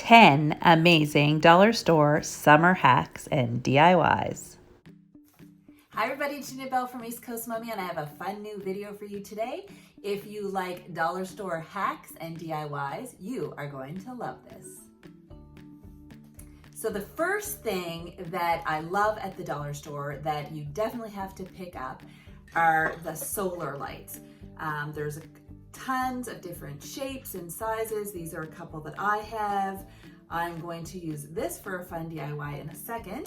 10 amazing dollar store summer hacks and DIYs. Hi everybody, it's Janelle from East Coast Mommy, and I have a fun new video for you today. If you like dollar store hacks and DIYs, you are going to love this. So the first thing that I love at the dollar store that you definitely have to pick up are the solar lights. There's tons of different shapes and sizes. These are a couple that I have. I'm going to use this for a fun DIY in a second,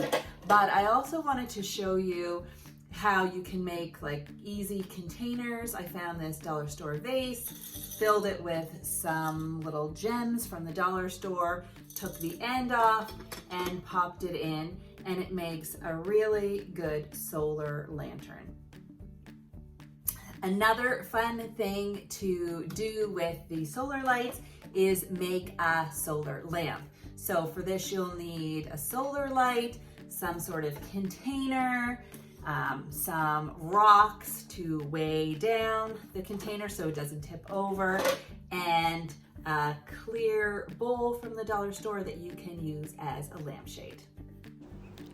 but I also wanted to show you how you can make like easy containers. I found this dollar store vase, filled it with some little gems from the dollar store, took the end off and popped it in, and it makes a really good solar lantern. Another fun thing to do with the solar lights is make a solar lamp. So for this, you'll need a solar light, some sort of container, some rocks to weigh down the container so it doesn't tip over, and a clear bowl from the dollar store that you can use as a lampshade.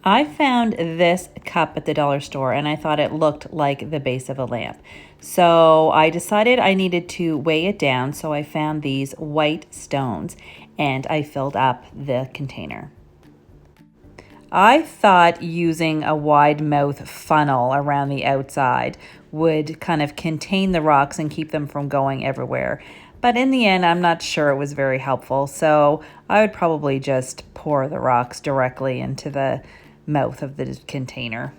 I found this cup at the dollar store and I thought it looked like the base of a lamp. So I decided I needed to weigh it down, so I found these white stones and I filled up the container. I thought using a wide mouth funnel around the outside would kind of contain the rocks and keep them from going everywhere. But in the end, I'm not sure it was very helpful, so I would probably just pour the rocks directly into the mouth of the container.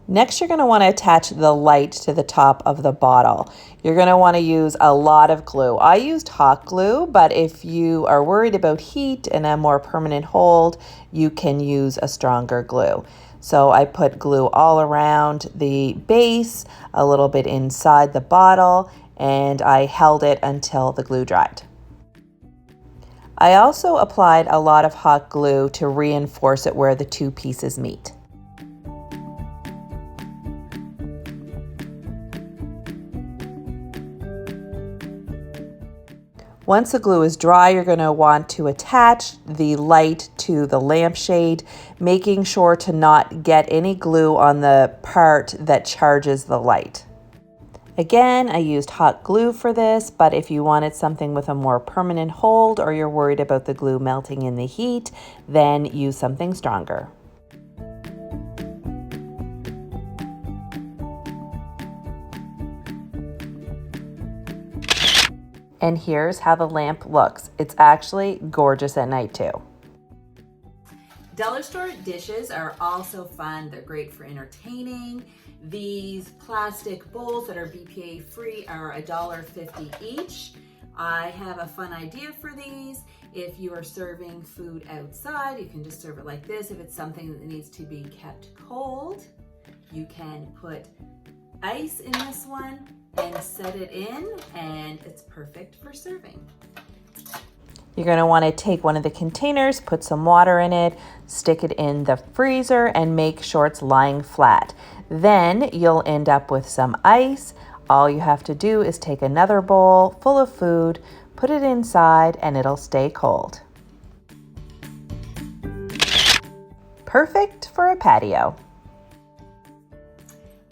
Next, you're going to want to attach the light to the top of the bottle. You're going to want to use a lot of glue. I used hot glue, but if you are worried about heat and a more permanent hold, you can use a stronger glue. So I put glue all around the base, a little bit inside the bottle, and I held it until the glue dried. I also applied a lot of hot glue to reinforce it where the two pieces meet. Once the glue is dry, you're going to want to attach the light to the lampshade, making sure to not get any glue on the part that charges the light. Again, I used hot glue for this, but if you wanted something with a more permanent hold or you're worried about the glue melting in the heat, then use something stronger. And here's how the lamp looks. It's actually gorgeous at night too. Dollar store dishes are also fun. They're great for entertaining. These plastic bowls that are BPA free are $1.50 each. I have a fun idea for these. If you are serving food outside, you can just serve it like this. If it's something that needs to be kept cold, you can put ice in this one and set it in, and it's perfect for serving. You're going to want to take one of the containers, put some water in it, stick it in the freezer, and make sure it's lying flat. Then you'll end up with some ice. All you have to do is take another bowl full of food, put it inside, and it'll stay cold. Perfect for a patio.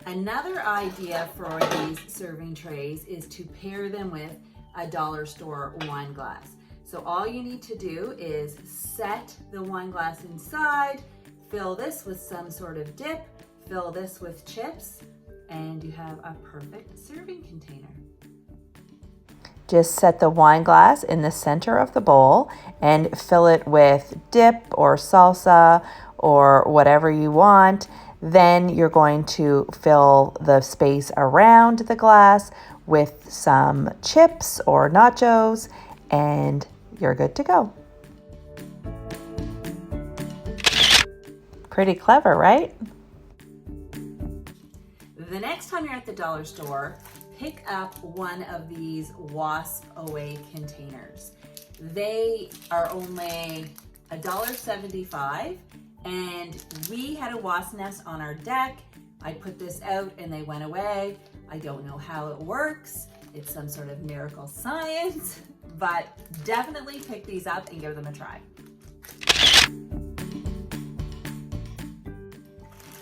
Another idea for these serving trays is to pair them with a dollar store wine glass. So all you need to do is set the wine glass inside, fill this with some sort of dip, fill this with chips, and you have a perfect serving container. Just set the wine glass in the center of the bowl and fill it with dip or salsa or whatever you want. Then you're going to fill the space around the glass with some chips or nachos, and you're good to go. Pretty clever, right? The next time you're at the dollar store, pick up one of these Wasp away containers. They are only $1.75, and we had a wasp nest on our deck. I put this out and they went away. I don't know how it works. It's some sort of miracle science, but definitely pick these up and give them a try.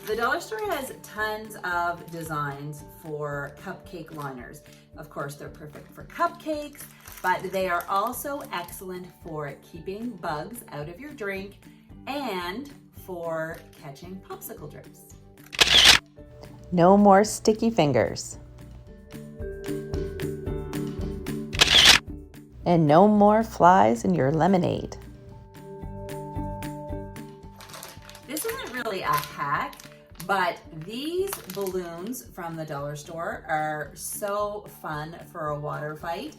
The dollar store has tons of designs for cupcake liners. Of course, they're perfect for cupcakes, but they are also excellent for keeping bugs out of your drink and for catching popsicle drips. No more sticky fingers. And no more flies in your lemonade. This isn't really a hack, but these balloons from the dollar store are so fun for a water fight.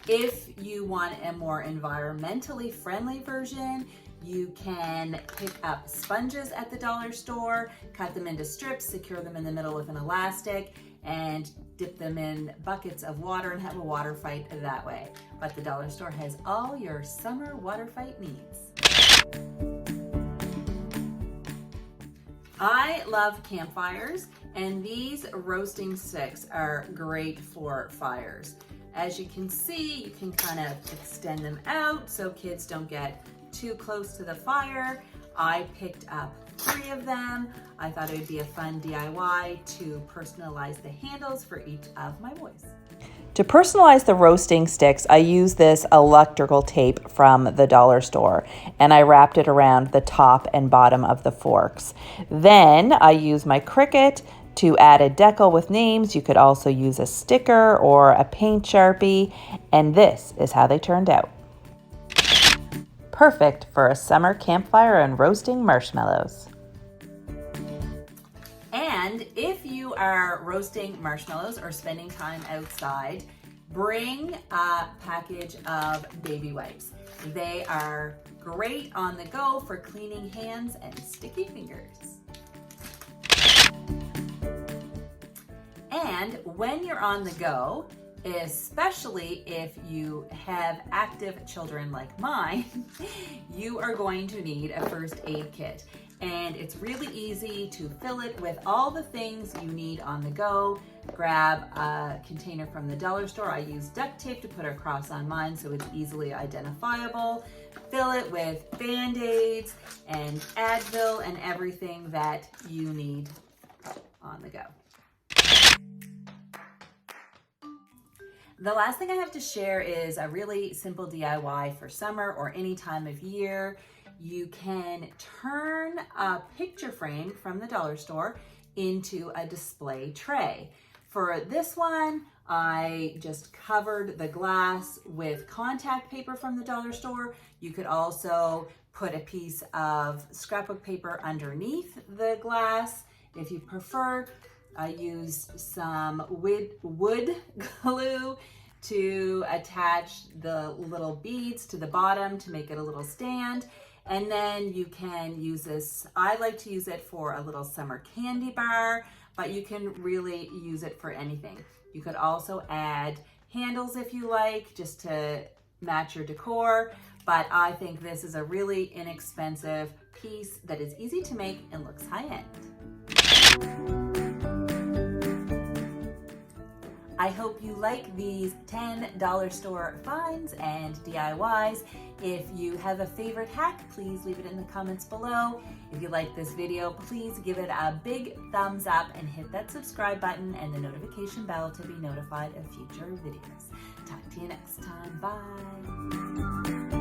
If you want a more environmentally friendly version, you can pick up sponges at the dollar store, cut them into strips, secure them in the middle with an elastic, and dip them in buckets of water and have a water fight that way. But the dollar store has all your summer water fight needs. I love campfires, and these roasting sticks are great for fires. As you can see, you can kind of extend them out so kids don't get too close to the fire. I picked up 3 of them. I thought it would be a fun DIY to personalize the handles for each of my boys. To personalize the roasting sticks, I used this electrical tape from the dollar store, and I wrapped it around the top and bottom of the forks. Then I used my Cricut to add a decal with names. You could also use a sticker or a paint Sharpie, and this is how they turned out. Perfect for a summer campfire and roasting marshmallows. And if you are roasting marshmallows or spending time outside, bring a package of baby wipes. They are great on the go for cleaning hands and sticky fingers. And when you're on the go, especially if you have active children like mine, you are going to need a first aid kit. And it's really easy to fill it with all the things you need on the go. Grab a container from the dollar store. I use duct tape to put across on mine so it's easily identifiable. Fill it with Band-Aids and Advil and everything that you need on the go. The last thing I have to share is a really simple DIY for summer or any time of year. You can turn a picture frame from the dollar store into a display tray. For this one, I just covered the glass with contact paper from the dollar store. You could also put a piece of scrapbook paper underneath the glass if you prefer. I used some wood glue to attach the little beads to the bottom to make it a little stand. And then you can use this, I like to use it for a little summer candy bar, but you can really use it for anything. You could also add handles if you like, just to match your decor. But I think this is a really inexpensive piece that is easy to make and looks high-end. I hope you like these 10 dollar store finds and DIYs. If you have a favorite hack, please leave it in the comments below. If you like this video, please give it a big thumbs up and hit that subscribe button and the notification bell to be notified of future videos. Talk to you next time. Bye.